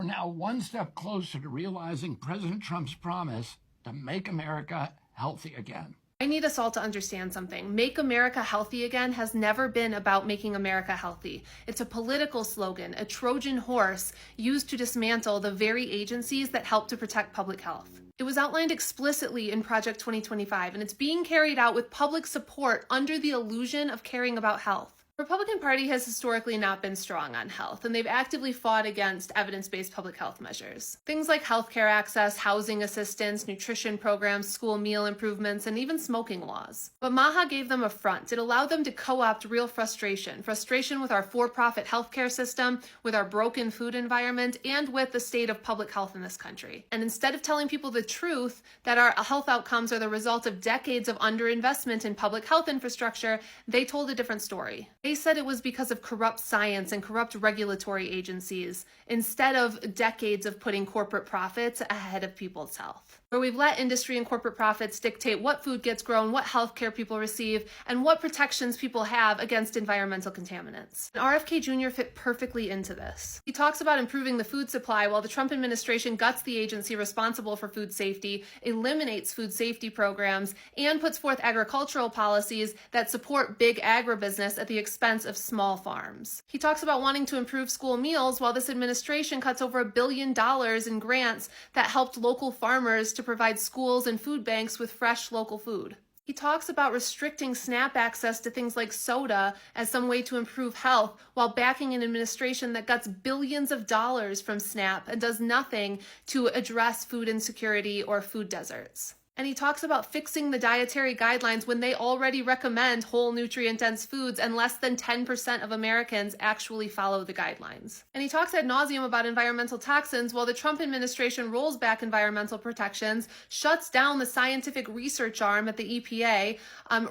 We're now one step closer to realizing President Trump's promise to make America healthy again. I need us all to understand something. Make America Healthy Again has never been about making America healthy. It's a political slogan, a Trojan horse used to dismantle the very agencies that help to protect public health. It was outlined explicitly in Project 2025, and it's being carried out with public support under the illusion of caring about health. The Republican Party has historically not been strong on health, and they've actively fought against evidence-based public health measures. Things like healthcare access, housing assistance, nutrition programs, school meal improvements, and even smoking laws. But MAHA gave them a front. It allowed them to co-opt real frustration with our for-profit healthcare system, with our broken food environment, and with the state of public health in this country. And instead of telling people the truth that our health outcomes are the result of decades of underinvestment in public health infrastructure, they told a different story. They said it was because of corrupt science and corrupt regulatory agencies, instead of decades of putting corporate profits ahead of people's health. Where we've let industry and corporate profits dictate what food gets grown, what healthcare people receive, and what protections people have against environmental contaminants. And RFK Jr. fit perfectly into this. He talks about improving the food supply while the Trump administration guts the agency responsible for food safety, eliminates food safety programs, and puts forth agricultural policies that support big agribusiness at the expense of small farms. He talks about wanting to improve school meals while this administration cuts over $1 billion in grants that helped local farmers to provide schools and food banks with fresh local food. He talks about restricting SNAP access to things like soda as some way to improve health while backing an administration that guts billions of dollars from SNAP and does nothing to address food insecurity or food deserts. And he talks about fixing the dietary guidelines when they already recommend whole nutrient-dense foods and less than 10% of Americans actually follow the guidelines. And he talks ad nauseum about environmental toxins while the Trump administration rolls back environmental protections, shuts down the scientific research arm at the EPA,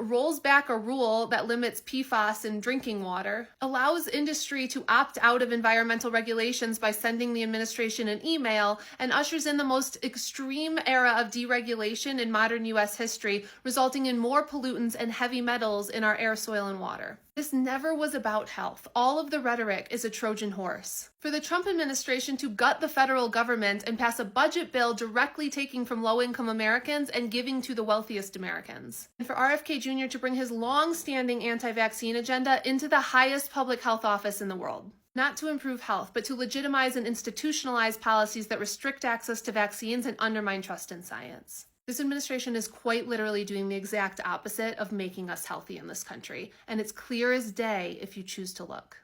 rolls back a rule that limits PFAS in drinking water, allows industry to opt out of environmental regulations by sending the administration an email, and ushers in the most extreme era of deregulation in modern U.S. history, resulting in more pollutants and heavy metals in our air, soil, and water. This never was about health. All of the rhetoric is a Trojan horse. For the Trump administration to gut the federal government and pass a budget bill directly taking from low-income Americans and giving to the wealthiest Americans. And for RFK Jr. to bring his long-standing anti-vaccine agenda into the highest public health office in the world. Not to improve health, but to legitimize and institutionalize policies that restrict access to vaccines and undermine trust in science. This administration is quite literally doing the exact opposite of making us healthy in this country, and it's clear as day if you choose to look.